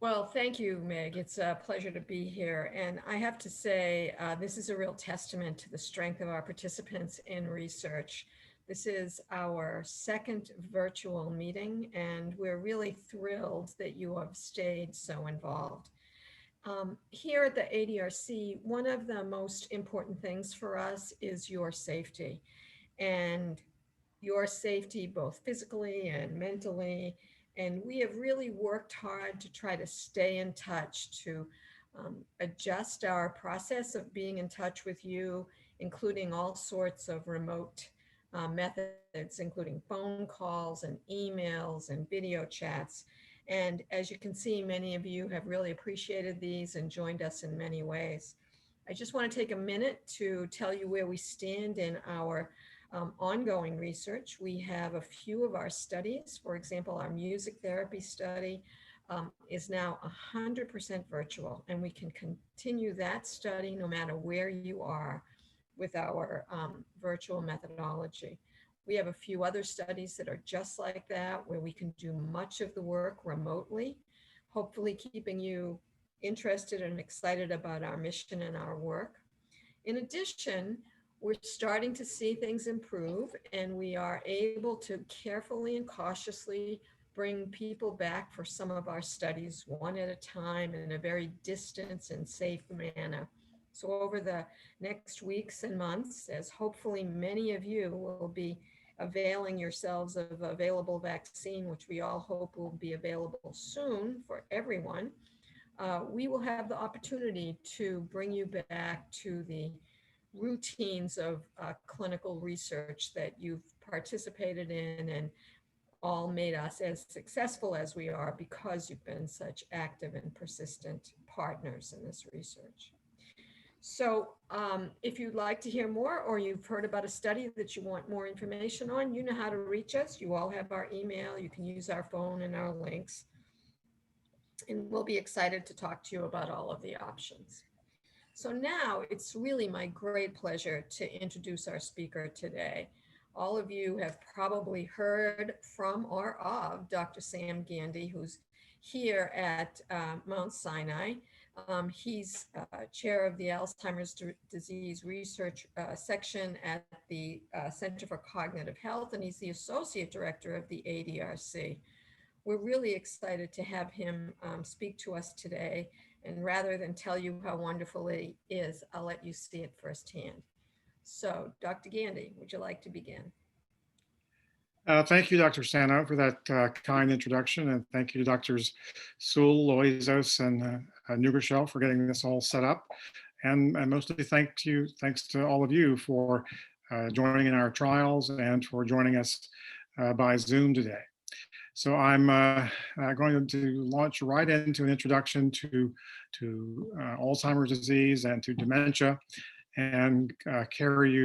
Well, thank you, Meg. It's a pleasure to be here. And I have to say, this is a real testament to the strength of our participants in research. This is our second virtual meeting, and we're really thrilled that you have stayed so involved. Here at the ADRC, one of the most important things for us is your safety. And your safety, both physically and mentally. And we have really worked hard to try to stay in touch, to adjust our process of being in touch with you, including all sorts of remote methods, including phone calls and emails and video chats. And as you can see, many of you have really appreciated these and joined us in many ways. I just want to take a minute to tell you where we stand in our ongoing research. We have a few of our studies. For example, our music therapy study is now 100% virtual, and we can continue that study no matter where you are with our virtual methodology. We have a few other studies that are just like that, where we can do much of the work remotely, hopefully keeping you interested and excited about our mission and our work. In addition, we're starting to see things improve, and we are able to carefully and cautiously bring people back for some of our studies one at a time in a very distant and safe manner. So over the next weeks and months, as hopefully many of you will be availing yourselves of available vaccine, which we all hope will be available soon for everyone, we will have the opportunity to bring you back to the routines of clinical research that you've participated in and all made us as successful as we are because you've been such active and persistent partners in this research. So if you'd like to hear more, or you've heard about a study that you want more information on, you know how to reach us. You all have our email. You can use our phone and our links. And we'll be excited to talk to you about all of the options. So now it's really my great pleasure to introduce our speaker today. All of you have probably heard from or of Dr. Sam Gandy, who's here at Mount Sinai. He's chair of the Alzheimer's Disease Research section at the Center for Cognitive Health, and he's the associate director of the ADRC. We're really excited to have him speak to us today. And rather than tell you how wonderful it is, I'll let you see it firsthand. So, Dr. Gandy, would you like to begin? Thank you, Dr. Sano, for that kind introduction. And thank you to Drs. Sewell, Loizos, and Nugershell for getting this all set up. And mostly thanks to all of you for joining in our trials and for joining us by Zoom today. So I'm going to launch right into an introduction to Alzheimer's disease and to dementia, and carry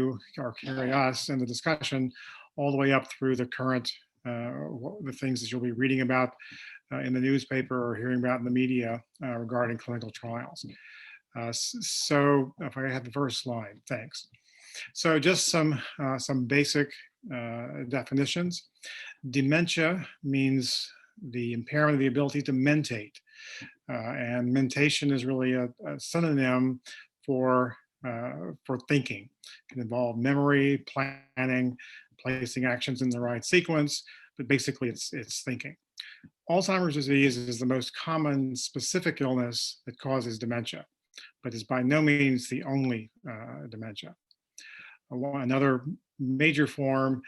us in the discussion all the way up through the current, the things that you'll be reading about in the newspaper or hearing about in the media regarding clinical trials. So if I had the first slide, thanks. So just some basic definitions. Dementia means the impairment of the ability to mentate. And mentation is really a synonym for thinking. It can involve memory, planning, placing actions in the right sequence, but basically it's thinking. Alzheimer's disease is the most common specific illness that causes dementia, but is by no means the only dementia. Another major form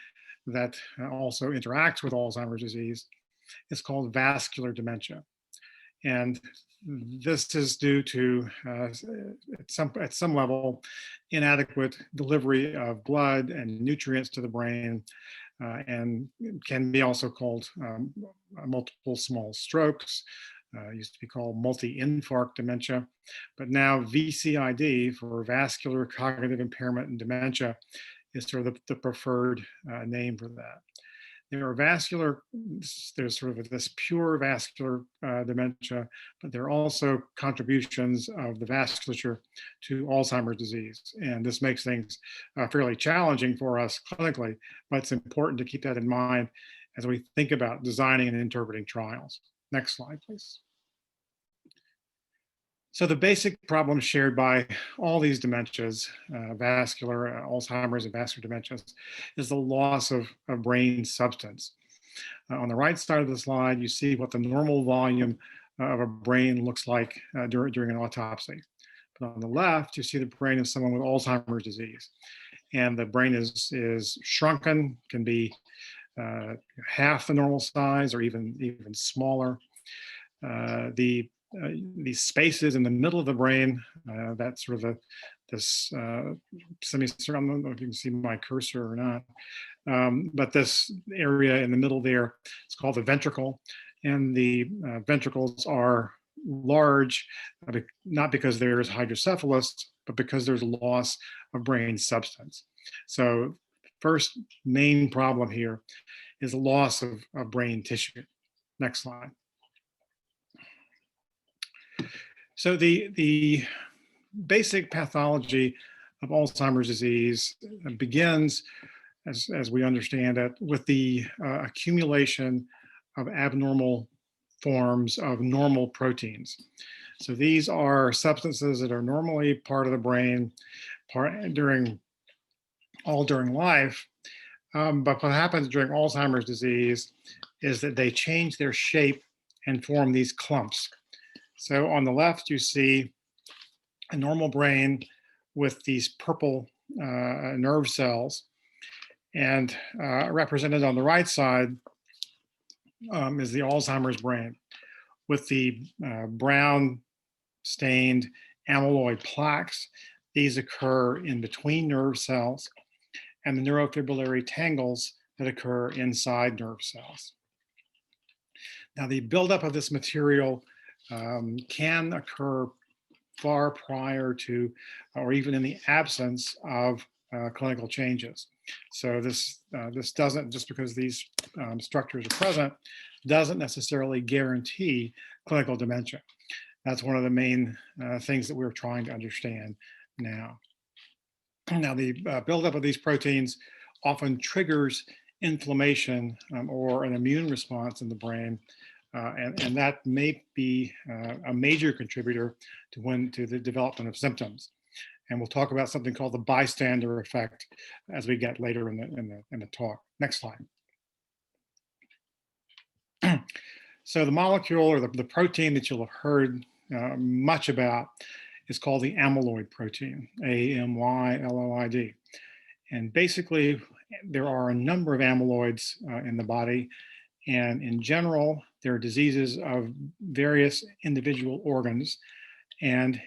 that also interacts with Alzheimer's disease is called vascular dementia. And this is due to, at some level, inadequate delivery of blood and nutrients to the brain, and can be also called multiple small strokes. Used to be called multi-infarct dementia, but now VCID, for vascular cognitive impairment and dementia, is sort of the preferred name for that. There are vascular, there's sort of this pure vascular dementia, but there are also contributions of the vasculature to Alzheimer's disease. And this makes things fairly challenging for us clinically, but it's important to keep that in mind as we think about designing and interpreting trials. Next slide, please. So the basic problem shared by all these dementias, vascular, Alzheimer's and vascular dementias, is the loss of brain substance. On the right side of the slide, you see what the normal volume of a brain looks like during an autopsy. But on the left, you see the brain of someone with Alzheimer's disease. And the brain is shrunken, can be half the normal size or even smaller. These spaces in the middle of the brain, that's sort of this semicircle. I don't know if you can see my cursor or not, but this area in the middle there, it's called the ventricle. And the ventricles are large, not because there's hydrocephalus, but because there's loss of brain substance. So first main problem here is the loss of brain tissue. Next slide. So the basic pathology of Alzheimer's disease begins, as we understand it, with the accumulation of abnormal forms of normal proteins. So these are substances that are normally part of the brain during life. But what happens during Alzheimer's disease is that they change their shape and form these clumps. So on the left, you see a normal brain with these purple nerve cells, and represented on the right side is the Alzheimer's brain with the brown stained amyloid plaques. These occur in between nerve cells, and the neurofibrillary tangles that occur inside nerve cells. Now, the buildup of this material can occur far prior to, or even in the absence of clinical changes. So this doesn't, just because these structures are present, doesn't necessarily guarantee clinical dementia. That's one of the main things that we're trying to understand now. Now, the buildup of these proteins often triggers inflammation or an immune response in the brain, and that may be a major contributor to the development of symptoms. And we'll talk about something called the bystander effect as we get later in the talk. Next slide. So the molecule, or the protein that you'll have heard much about, is called the amyloid protein, AMYLOID. And basically, there are a number of amyloids in the body. And in general, there are diseases of various individual organs. And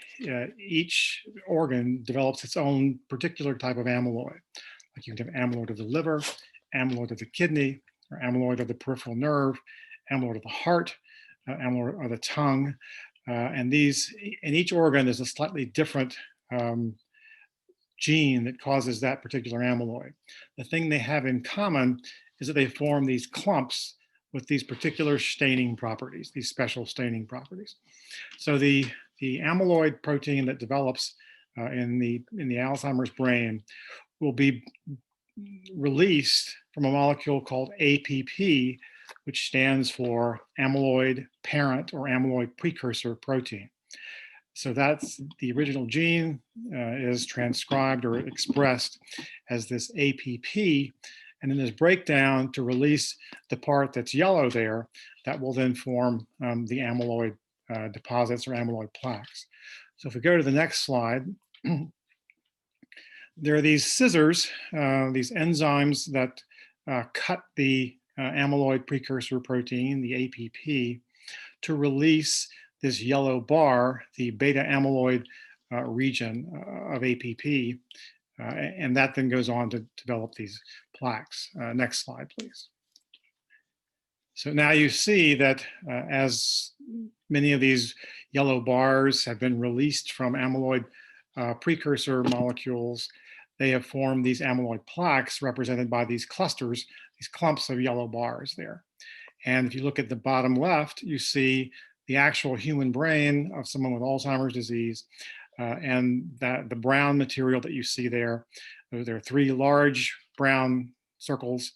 each organ develops its own particular type of amyloid. Like you can have amyloid of the liver, amyloid of the kidney, or amyloid of the peripheral nerve, amyloid of the heart, amyloid of the tongue. And these, in each organ, there's a slightly different gene that causes that particular amyloid. The thing they have in common is that they form these clumps with these particular staining properties, these special staining properties. So the amyloid protein that develops in the Alzheimer's brain will be released from a molecule called APP, which stands for amyloid parent or amyloid precursor protein. So that's the original gene is transcribed or expressed as this APP, and then there's breakdown to release the part that's yellow there that will then form the amyloid deposits or amyloid plaques. So if we go to the next slide, there are these scissors, these enzymes that cut the amyloid precursor protein, the APP, to release this yellow bar, the beta amyloid region of APP, and that then goes on to develop these plaques. Next slide, please. So now you see that as many of these yellow bars have been released from amyloid precursor molecules, they have formed these amyloid plaques represented by these clusters, these clumps of yellow bars there. And if you look at the bottom left, you see the actual human brain of someone with Alzheimer's disease, and that the brown material that you see there. There are three large brown circles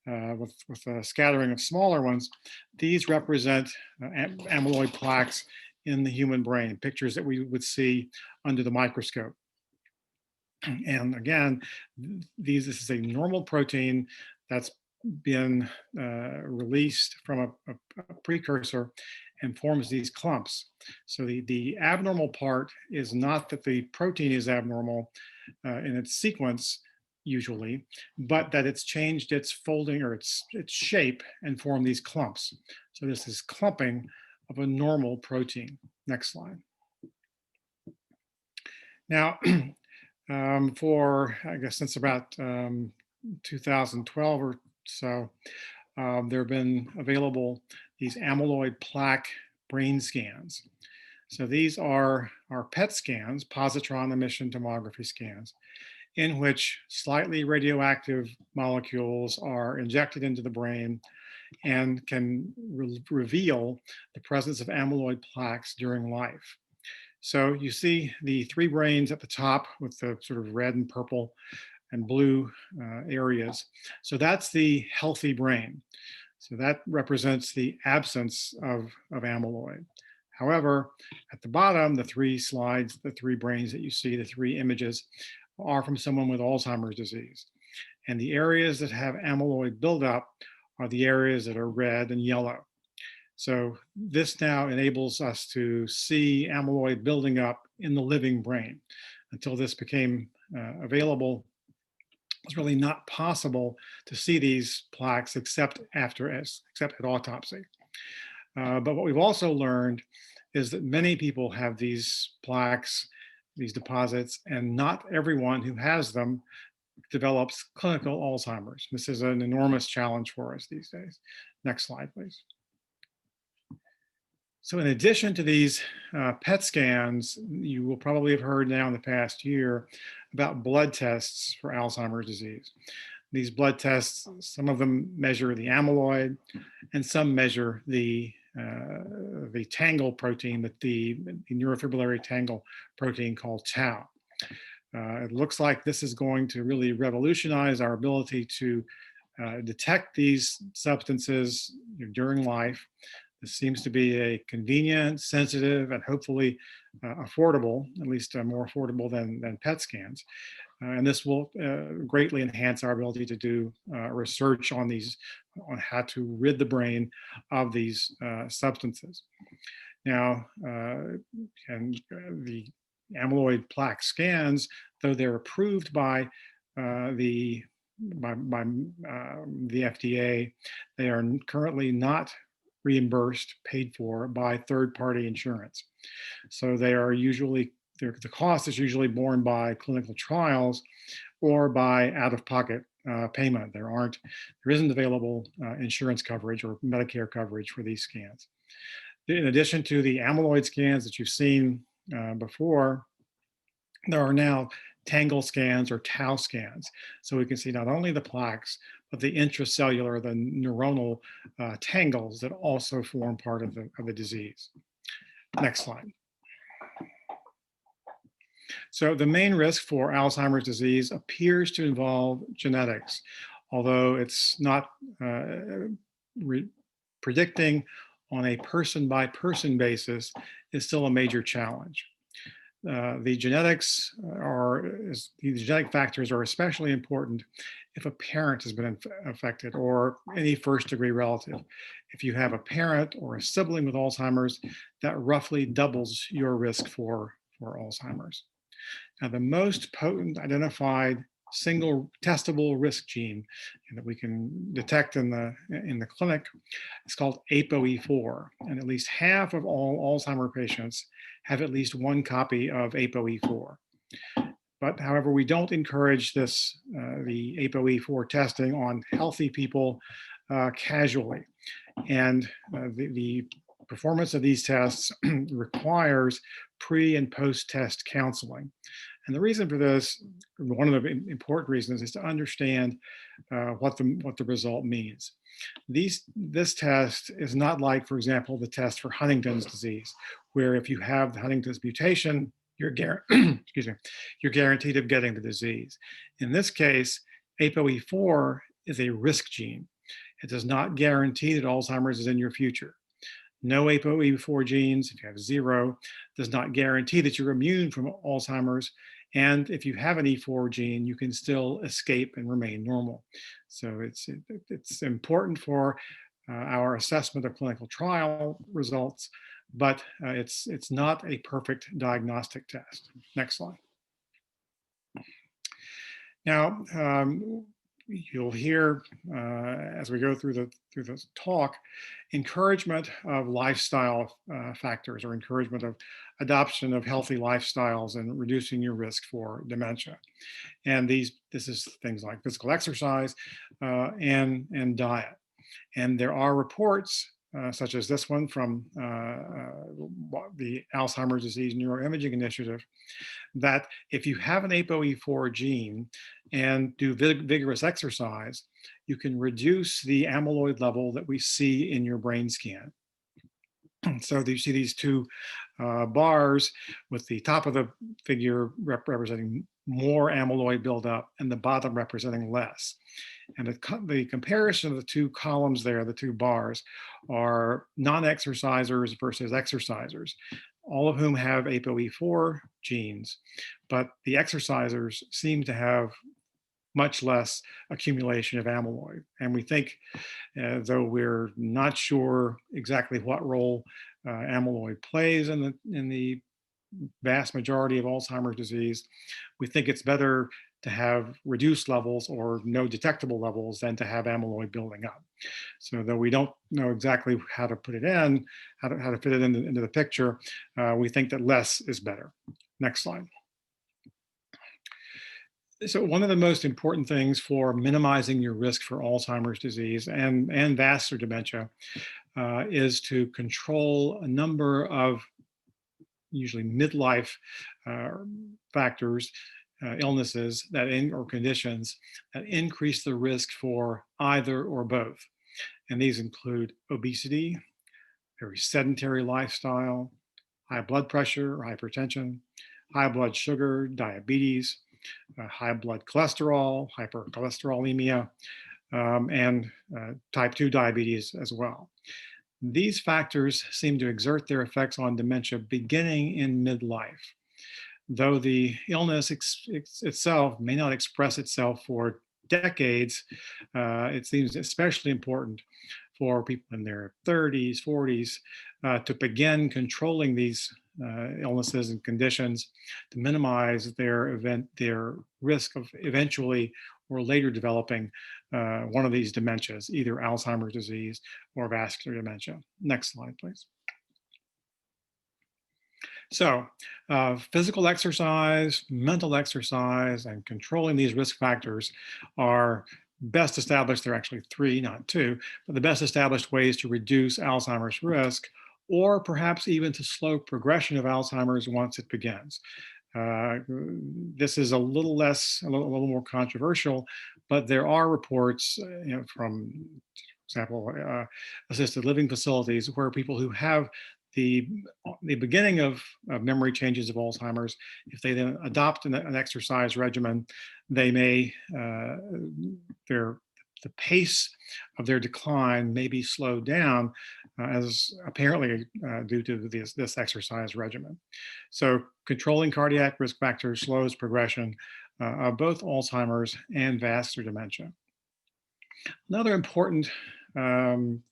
with a scattering of smaller ones. These represent amyloid plaques in the human brain, pictures that we would see under the microscope. And again, this is a normal protein that's been released from a precursor and forms these clumps. So the abnormal part is not that the protein is abnormal in its sequence usually, but that it's changed its folding or its shape and formed these clumps. So this is clumping of a normal protein. Next slide. Now, for I guess since about 2012 or so, there have been available these amyloid plaque brain scans. So these are PET scans, positron emission tomography scans, in which slightly radioactive molecules are injected into the brain and can reveal the presence of amyloid plaques during life. So you see the three brains at the top with the sort of red and purple and blue areas. So that's the healthy brain. So that represents the absence of amyloid. However, at the bottom, the three slides, the three brains that you see, the three images, are from someone with Alzheimer's disease. And the areas that have amyloid buildup are the areas that are red and yellow. So this now enables us to see amyloid building up in the living brain. Until this became available, it's really not possible to see these plaques except at autopsy. But what we've also learned is that many people have these plaques, these deposits, and not everyone who has them develops clinical Alzheimer's. This is an enormous challenge for us these days. Next slide, please. So in addition to these PET scans, you will probably have heard now in the past year about blood tests for Alzheimer's disease. These blood tests, some of them measure the amyloid and some measure the tangle protein, the neurofibrillary tangle protein called tau. It looks like this is going to really revolutionize our ability to detect these substances during life. This seems to be a convenient, sensitive, and hopefully affordable, at least more affordable than PET scans. And this will greatly enhance our ability to do research on how to rid the brain of these substances. Now, and the amyloid plaque scans, though they're approved by the FDA, they are currently not reimbursed, paid for by third-party insurance. So they are usually, the cost is usually borne by clinical trials or by out-of-pocket payment. There isn't available insurance coverage or Medicare coverage for these scans. In addition to the amyloid scans that you've seen before, there are now tangle scans or tau scans. So we can see not only the plaques, but the intracellular, the neuronal tangles that also form part of the disease. Next slide. So the main risk for Alzheimer's disease appears to involve genetics, although it's not predicting on a person-by-person basis is still a major challenge. The genetic factors are especially important if a parent has been affected or any first-degree relative. If you have a parent or a sibling with Alzheimer's, that roughly doubles your risk for Alzheimer's. Now, the most potent identified single testable risk gene that we can detect in the clinic is called ApoE4, and at least half of all Alzheimer patients have at least one copy of ApoE4. But however, we don't encourage the ApoE4 testing on healthy people casually, and the performance of these tests requires pre and post-test counseling. And the reason for this, one of the important reasons, is to understand what the result means. This test is not like, for example, the test for Huntington's disease, where if you have the Huntington's mutation, excuse me, you're guaranteed of getting the disease. In this case, ApoE4 is a risk gene. It does not guarantee that Alzheimer's is in your future. No ApoE4 genes, if you have 0, does not guarantee that you're immune from Alzheimer's. And if you have an E4 gene, you can still escape and remain normal. So it's important for our assessment of clinical trial results, but it's not a perfect diagnostic test. Next slide. Now, you'll hear as we go through this talk, encouragement of lifestyle factors, or encouragement of adoption of healthy lifestyles and reducing your risk for dementia. And this is things like physical exercise and diet. And there are reports such as this one from the Alzheimer Disease Neuroimaging Initiative, that if you have an ApoE4 gene and do vigorous exercise, you can reduce the amyloid level that we see in your brain scan. So you see these two bars, with the top of the figure representing more amyloid buildup and the bottom representing less. And the comparison of the two columns there, the two bars, are non-exercisers versus exercisers, all of whom have ApoE4 genes, but the exercisers seem to have much less accumulation of amyloid. And we think, though we're not sure exactly what role amyloid plays in the vast majority of Alzheimer's disease, we think it's better to have reduced levels or no detectable levels than to have amyloid building up. So though we don't know exactly how to put it in, how to fit it into the picture, we think that less is better. Next slide. So one of the most important things for minimizing your risk for Alzheimer's disease and vascular dementia is to control a number of usually midlife factors, illnesses or conditions that increase the risk for either or both. And these include obesity, very sedentary lifestyle, high blood pressure or hypertension, high blood sugar, diabetes, high blood cholesterol, hypercholesterolemia, and type 2 diabetes as well. These factors seem to exert their effects on dementia beginning in midlife, though the illness itself may not express itself for decades. It seems especially important for people in their 30s, 40s, to begin controlling these illnesses and conditions to minimize their risk of eventually or later developing one of these dementias, either Alzheimer's disease or vascular dementia. Next slide, please. So physical exercise, mental exercise, and controlling these risk factors are best established. There are actually 3, not 2, but the best established ways to reduce Alzheimer's risk, or perhaps even to slow progression of Alzheimer's once it begins. This is a little more controversial, but there are reports from, for example, assisted living facilities where people who have the beginning of memory changes of Alzheimer's, if they then adopt an exercise regimen, they may, the pace of their decline may be slowed down, as apparently due to this exercise regimen. So controlling cardiac risk factors slows progression of both Alzheimer's and vascular dementia. Another important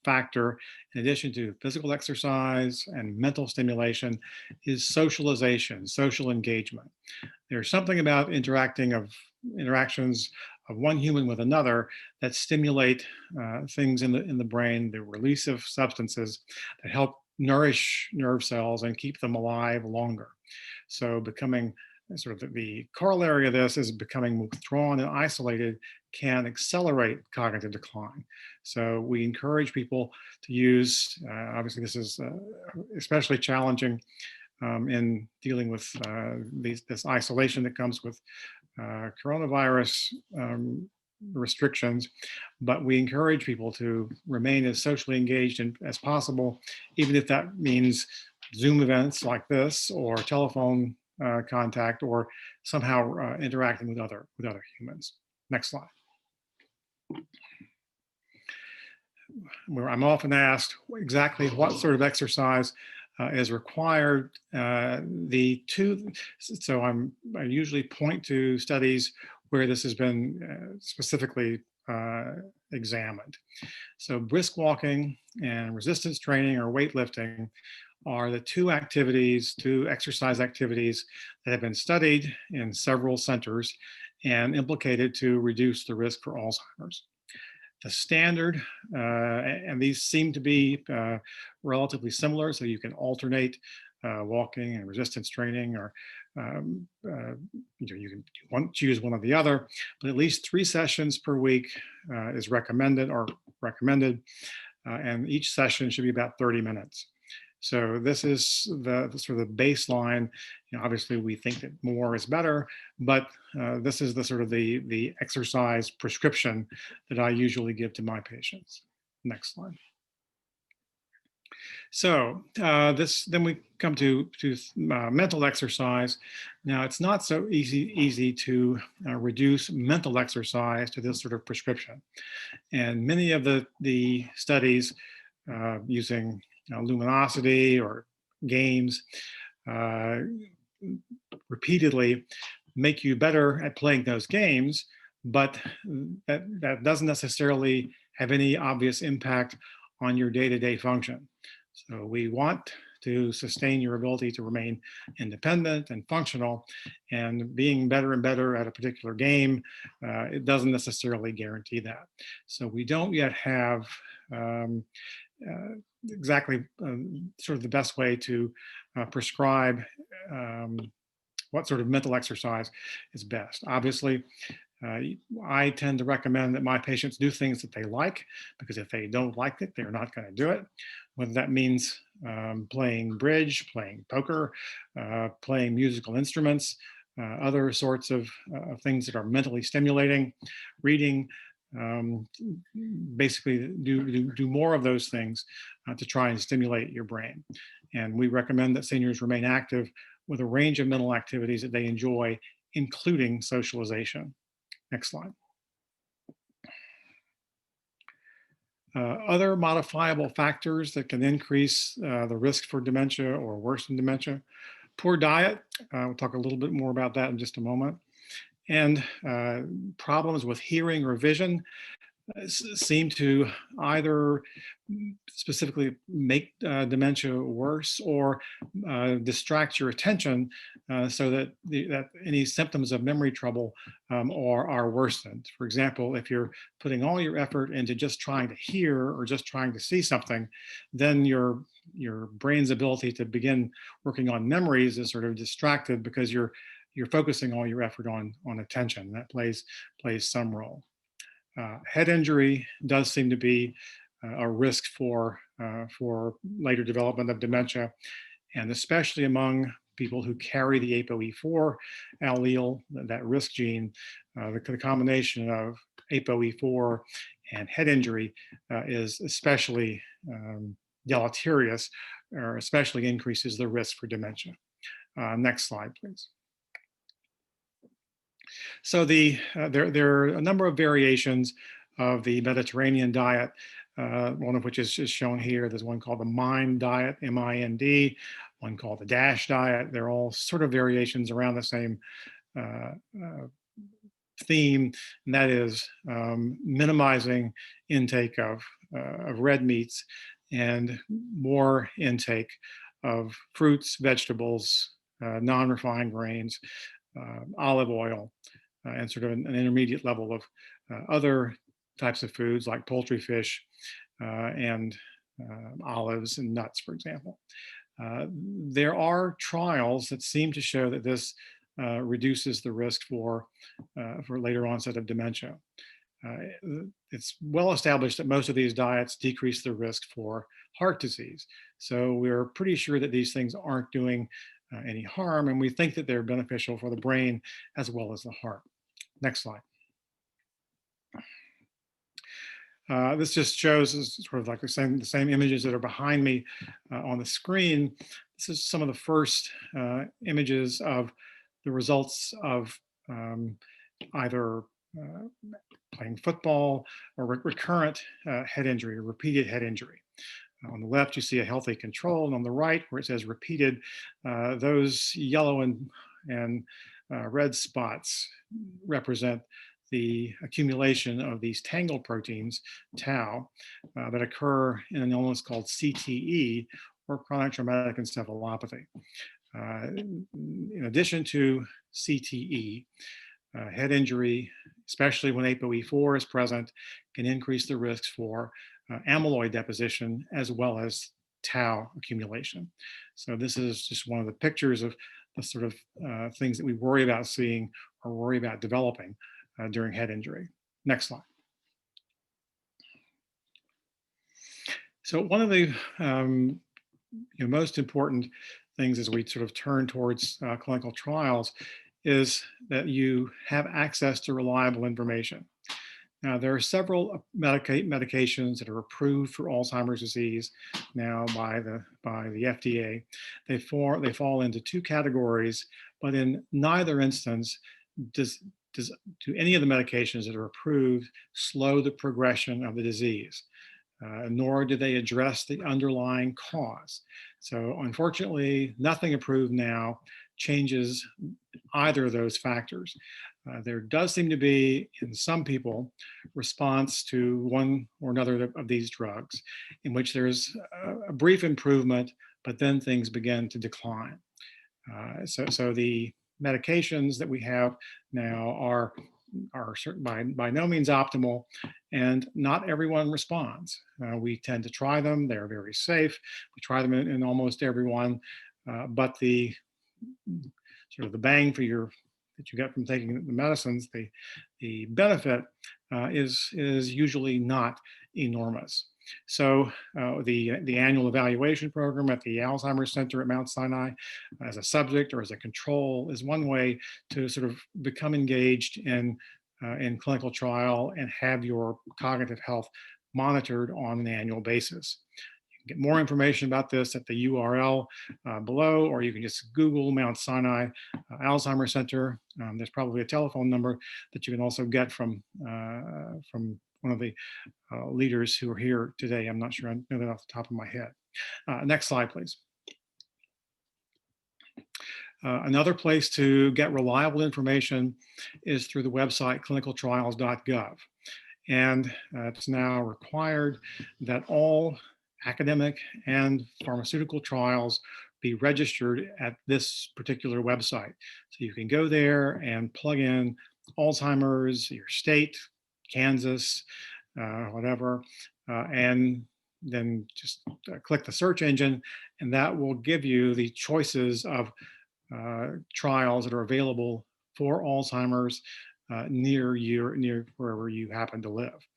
factor, in addition to physical exercise and mental stimulation, is socialization, social engagement. There's something about interactions of one human with another that stimulate things in the brain, the release of substances that help nourish nerve cells and keep them alive longer. So becoming sort of the corollary of this is becoming withdrawn and isolated can accelerate cognitive decline. So we encourage people to use, obviously this is especially challenging in dealing with this isolation that comes with coronavirus restrictions, but we encourage people to remain as socially engaged as possible, even if that means Zoom events like this, or telephone contact, or somehow interacting with other humans. Next slide. Where I'm often asked exactly what sort of exercise is required. I usually point to studies where this has been specifically examined. So brisk walking and resistance training or weightlifting are the two exercise activities that have been studied in several centers and implicated to reduce the risk for Alzheimer's. The standard, and these seem to be relatively similar, so you can alternate walking and resistance training, or you can choose one or the other, but at least 3 sessions per week is recommended, and each session should be about 30 minutes. So this is the sort of the baseline. Obviously, we think that more is better, but this is the sort of the exercise prescription that I usually give to my patients. Next slide. So then we come to mental exercise. Now, it's not so easy to reduce mental exercise to this sort of prescription, and many of the studies using luminosity or games repeatedly make you better at playing those games, but that doesn't necessarily have any obvious impact on your day-to-day function. So we want to sustain your ability to remain independent and functional, and being better and better at a particular game, it doesn't necessarily guarantee that. So we don't yet have exactly sort of the best way to prescribe what sort of mental exercise is best. Obviously, I tend to recommend that my patients do things that they like, because if they don't like it, they're not going to do it. Whether that means playing bridge, playing poker, playing musical instruments, other sorts of things that are mentally stimulating, reading, basically do more of those things to try and stimulate your brain. And we recommend that seniors remain active with a range of mental activities that they enjoy, including socialization. Next slide. Other modifiable factors that can increase the risk for dementia or worsen dementia: poor diet. We'll talk a little bit more about that in just a moment. And problems with hearing or vision seem to either specifically make dementia worse, or distract your attention so that any symptoms of memory trouble are worsened. For example, if you're putting all your effort into just trying to hear or just trying to see something, then your brain's ability to begin working on memories is sort of distracted, because you're focusing all your effort on attention. That plays some role. Head injury does seem to be a risk for later development of dementia, and especially among people who carry the ApoE4 allele, that risk gene. The combination of ApoE4 and head injury is especially deleterious, or especially increases the risk for dementia. Next slide, please. So there are a number of variations of the Mediterranean diet, one of which is shown here. There's one called the MIND diet, M-I-N-D, one called the DASH diet. They're all sort of variations around the same theme, and that is minimizing intake of red meats and more intake of fruits, vegetables, non-refined grains, olive oil, and sort of an intermediate level of other types of foods like poultry, fish, and olives and nuts, for example. There are trials that seem to show that this reduces the risk for later onset of dementia. It's well established that most of these diets decrease the risk for heart disease. So we're pretty sure that these things aren't doing any harm, and we think that they're beneficial for the brain as well as the heart. Next slide. This just shows sort of like the same images that are behind me on the screen. This is some of the first images of the results of either playing football or recurrent head injury or repeated head injury. On the left, you see a healthy control, and on the right, where it says repeated, those yellow and red spots represent the accumulation of these tangle proteins, tau, that occur in an illness called CTE, or chronic traumatic encephalopathy. In addition to CTE, head injury, especially when ApoE4 is present, can increase the risks for amyloid deposition as well as tau accumulation. So this is just one of the pictures of the sort of things that we worry about seeing or worry about developing during head injury. Next slide. So one of the most important things as we sort of turn towards clinical trials is that you have access to reliable information. Now, there are several medications that are approved for Alzheimer's disease now by the FDA. They fall into two categories, but in neither instance do any of the medications that are approved slow the progression of the disease, nor do they address the underlying cause. So unfortunately, nothing approved now changes either of those factors. There does seem to be, in some people, response to one or another of these drugs, in which there's a brief improvement, but then things begin to decline. So the medications that we have now are by no means optimal, and not everyone responds. We tend to try them; they're very safe. We try them in almost everyone, but the sort of the bang for that you get from taking the medicines, the benefit is usually not enormous. So the annual evaluation program at the Alzheimer Center at Mount Sinai as a subject or as a control is one way to sort of become engaged in clinical trial and have your cognitive health monitored on an annual basis. Get more information about this at the URL below, or you can just Google Mount Sinai Alzheimer Center. There's probably a telephone number that you can also get from one of the leaders who are here today. I'm not sure I know that off the top of my head. Next slide, please. Another place to get reliable information is through the website clinicaltrials.gov. And it's now required that all academic and pharmaceutical trials be registered at this particular website. So you can go there and plug in Alzheimer's, your state, Kansas, whatever, and then just click the search engine, and that will give you the choices of trials that are available for Alzheimer's near wherever you happen to live.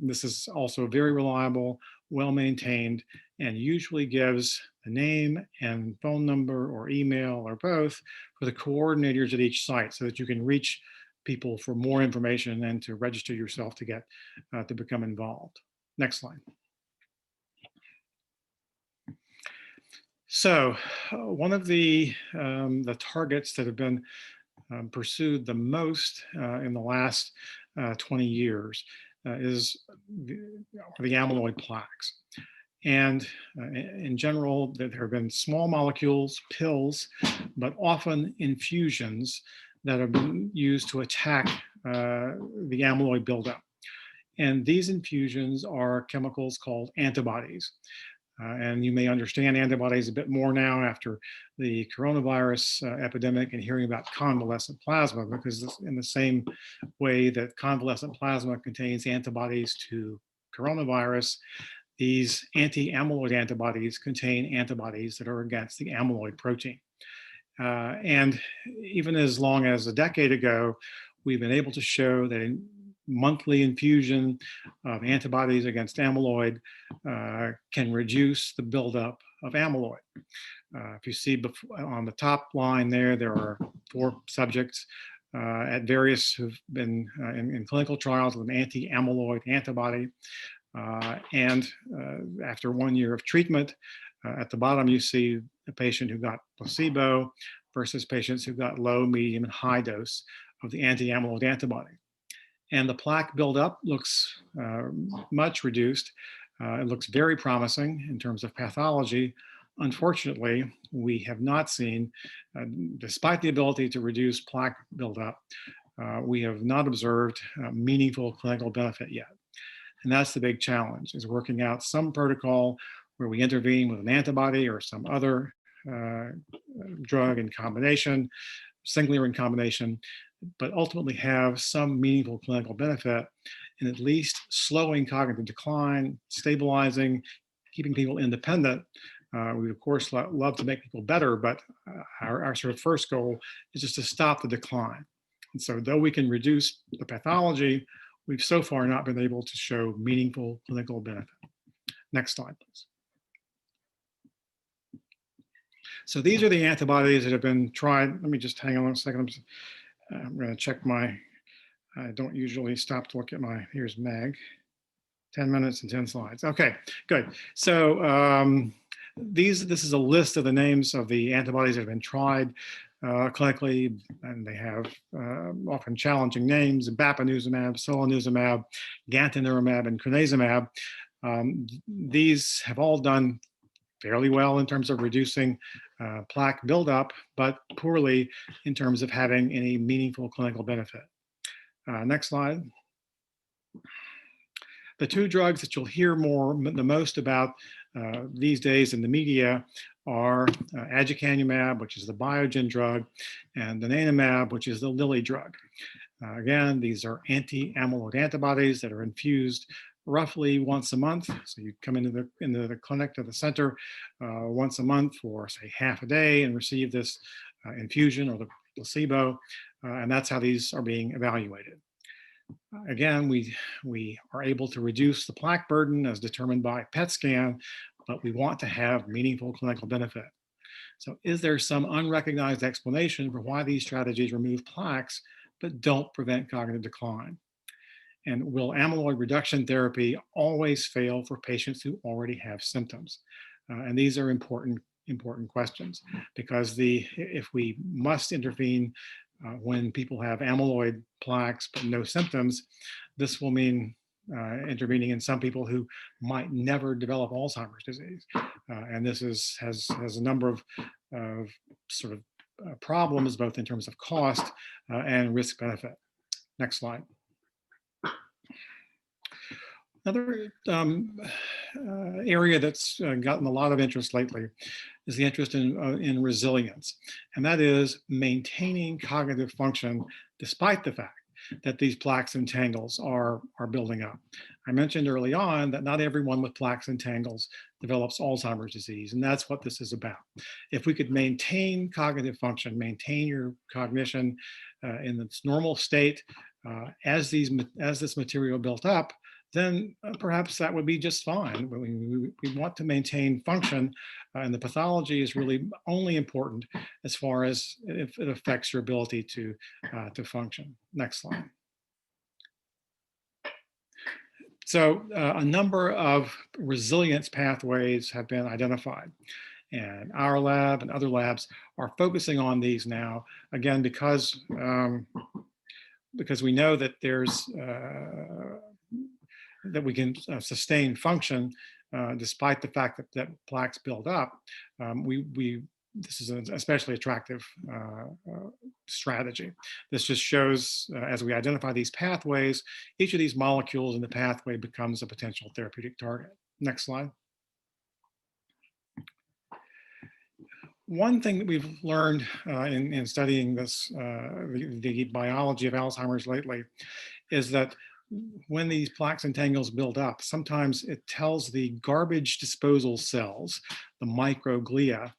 This is also very reliable, well-maintained, and usually gives the name and phone number or email or both for the coordinators at each site so that you can reach people for more information and to register yourself to get to become involved. Next slide. So one of the targets that have been pursued the most in the last 20 years is the amyloid plaques. And in general, there have been small molecules, pills, but often infusions that have been used to attack the amyloid buildup. And these infusions are chemicals called antibodies. And you may understand antibodies a bit more now after the coronavirus epidemic and hearing about convalescent plasma, because in the same way that convalescent plasma contains antibodies to coronavirus, these anti-amyloid antibodies contain antibodies that are against the amyloid protein. And even as long as a decade ago, we've been able to show that monthly infusion of antibodies against amyloid can reduce the buildup of amyloid. If you see on the top line there are 4 subjects at various who've been in clinical trials with an anti-amyloid antibody. And after 1 year of treatment, at the bottom you see a patient who got placebo versus patients who got low, medium, and high dose of the anti-amyloid antibody. And the plaque buildup looks much reduced. It looks very promising in terms of pathology. Unfortunately, we have not seen, despite the ability to reduce plaque buildup, we have not observed meaningful clinical benefit yet. And that's the big challenge, is working out some protocol where we intervene with an antibody or some other drug in combination, singly or in combination, but ultimately have some meaningful clinical benefit in at least slowing cognitive decline, stabilizing, keeping people independent. We of course love to make people better, but our sort of first goal is just to stop the decline. And so though we can reduce the pathology, we've so far not been able to show meaningful clinical benefit. Next slide, please. So these are the antibodies that have been tried. Let me just hang on a second. I'm going to check I don't usually stop to look at here's Meg. 10 minutes and 10 slides. Okay, good. So this is a list of the names of the antibodies that have been tried clinically, and they have often challenging names: bapineuzumab, solanezumab, gantenerumab, and crenezumab. These have all done fairly well in terms of reducing plaque buildup, but poorly in terms of having any meaningful clinical benefit. Next slide. The 2 drugs that you'll hear the most about these days in the media are aducanumab, which is the Biogen drug, and donanemab, which is the Lilly drug. Again, these are anti-amyloid antibodies that are infused roughly once a month. So you come into the clinic to the center once a month for, say, half a day and receive this infusion or the placebo, and that's how these are being evaluated. Again, we are able to reduce the plaque burden as determined by PET scan, but we want to have meaningful clinical benefit. So is there some unrecognized explanation for why these strategies remove plaques but don't prevent cognitive decline? And will amyloid reduction therapy always fail for patients who already have symptoms? And these are important questions, because if we must intervene when people have amyloid plaques but no symptoms, this will mean intervening in some people who might never develop Alzheimer's disease. And this has a number of sort of problems, both in terms of cost and risk benefit. Next slide. Another area that's gotten a lot of interest lately is the interest in resilience. And that is maintaining cognitive function despite the fact that these plaques and tangles are building up. I mentioned early on that not everyone with plaques and tangles develops Alzheimer's disease, and that's what this is about. If we could maintain cognitive function, maintain your cognition in its normal state as this material built up, then perhaps that would be just fine. We want to maintain function, and the pathology is really only important as far as if it affects your ability to function. Next slide. So a number of resilience pathways have been identified, and our lab and other labs are focusing on these now, again, because we know that that we can sustain function despite the fact that plaques build up. This is an especially attractive strategy. This just shows, as we identify these pathways, each of these molecules in the pathway becomes a potential therapeutic target. Next slide. One thing that we've learned in studying this, the biology of Alzheimer's lately, is that when these plaques and tangles build up, sometimes it tells the garbage disposal cells, the microglia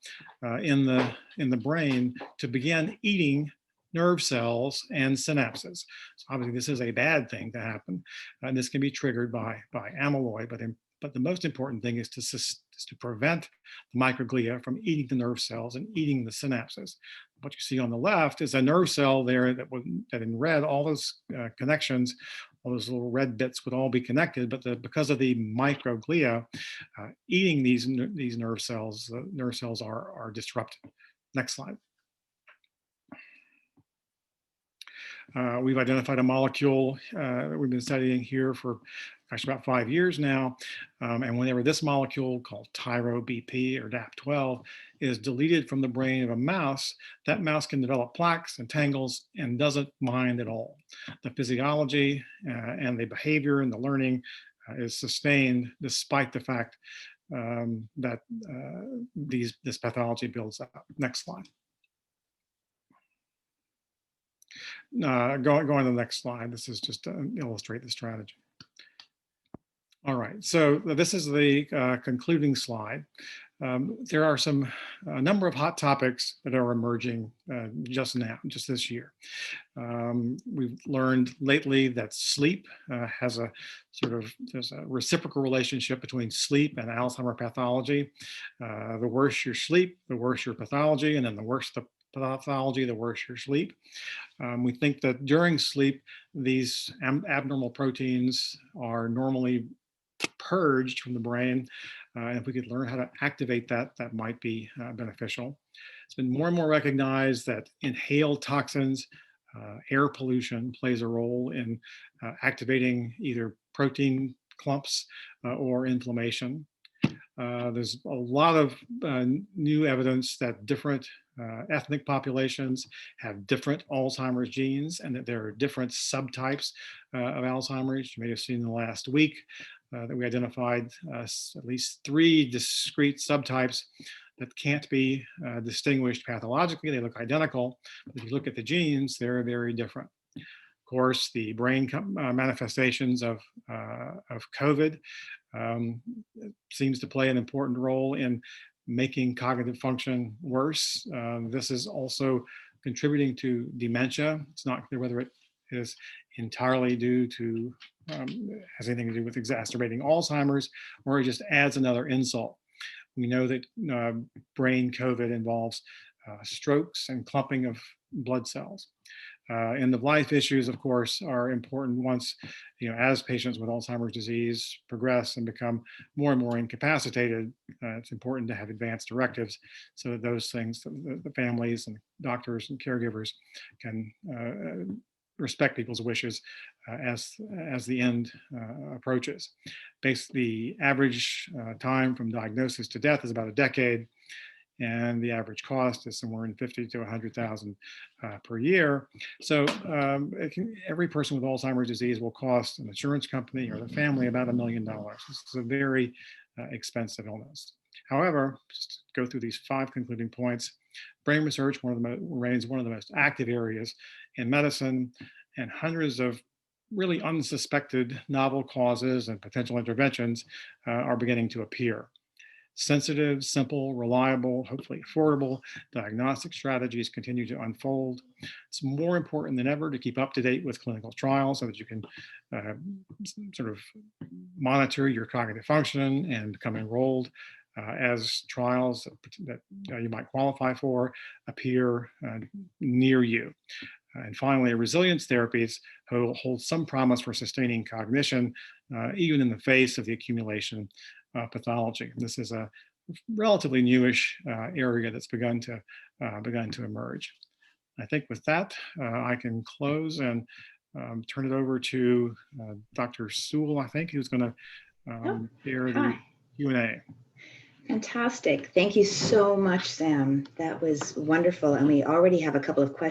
in the brain, to begin eating nerve cells and synapses. So obviously this is a bad thing to happen, and this can be triggered by amyloid, but the most important thing is to prevent the microglia from eating the nerve cells and eating the synapses. What you see on the left is a nerve cell there that in red, all those connections, all those little red bits would all be connected, but because of the microglia eating these nerve cells, the nerve cells are disrupted. Next slide. We've identified a molecule that we've been studying here for about 5 years now. And whenever this molecule called TYRO-BP or DAP12 is deleted from the brain of a mouse, that mouse can develop plaques and tangles and doesn't mind at all. The physiology and the behavior and the learning is sustained despite the fact that this pathology builds up. Next slide. Going to the next slide. This is just to illustrate the strategy. All right, so this is the concluding slide. There are a number of hot topics that are emerging just this year. We've learned lately that sleep there's a reciprocal relationship between sleep and Alzheimer pathology. The worse your sleep, the worse your pathology, and then the worse the pathology, the worse your sleep. We think that during sleep, these abnormal proteins are normally purged from the brain. And if we could learn how to activate that, that might be beneficial. It's been more and more recognized that inhaled toxins, air pollution plays a role in activating either protein clumps or inflammation. There's a lot of new evidence that different ethnic populations have different Alzheimer's genes and that there are different subtypes of Alzheimer's. You may have seen in the last week that we identified at least 3 discrete subtypes that can't be distinguished pathologically. They look identical, but if you look at the genes, they're very different. Of course, the brain manifestations of COVID seems to play an important role in making cognitive function worse. This is also contributing to dementia. It's not clear whether it is entirely due to, has anything to do with exacerbating Alzheimer's, or it just adds another insult. We know that brain COVID involves strokes and clumping of blood cells. End of life issues, of course, are important once, as patients with Alzheimer's disease progress and become more and more incapacitated. It's important to have advanced directives so that those things, the families and doctors and caregivers can respect people's wishes as the end approaches. Basically, the average time from diagnosis to death is about a decade, and the average cost is somewhere in 50 to 100,000 per year. So every person with Alzheimer's disease will cost an insurance company or the family about $1 million. This is a very expensive illness. However, just to go through these 5 concluding points, brain research remains one of the most active areas in medicine, and hundreds of really unsuspected novel causes and potential interventions are beginning to appear. Sensitive, simple, reliable, hopefully affordable diagnostic strategies continue to unfold. It's more important than ever to keep up to date with clinical trials so that you can sort of monitor your cognitive function and become enrolled as trials that you might qualify for appear near you. And finally, resilience therapies hold some promise for sustaining cognition, even in the face of the accumulation of pathology. This is a relatively newish area that's begun to emerge. I think with that, I can close and turn it over to Dr. Sewell, I think, who's going to share the Q&A. Fantastic. Thank you so much, Sam. That was wonderful. And we already have a couple of questions.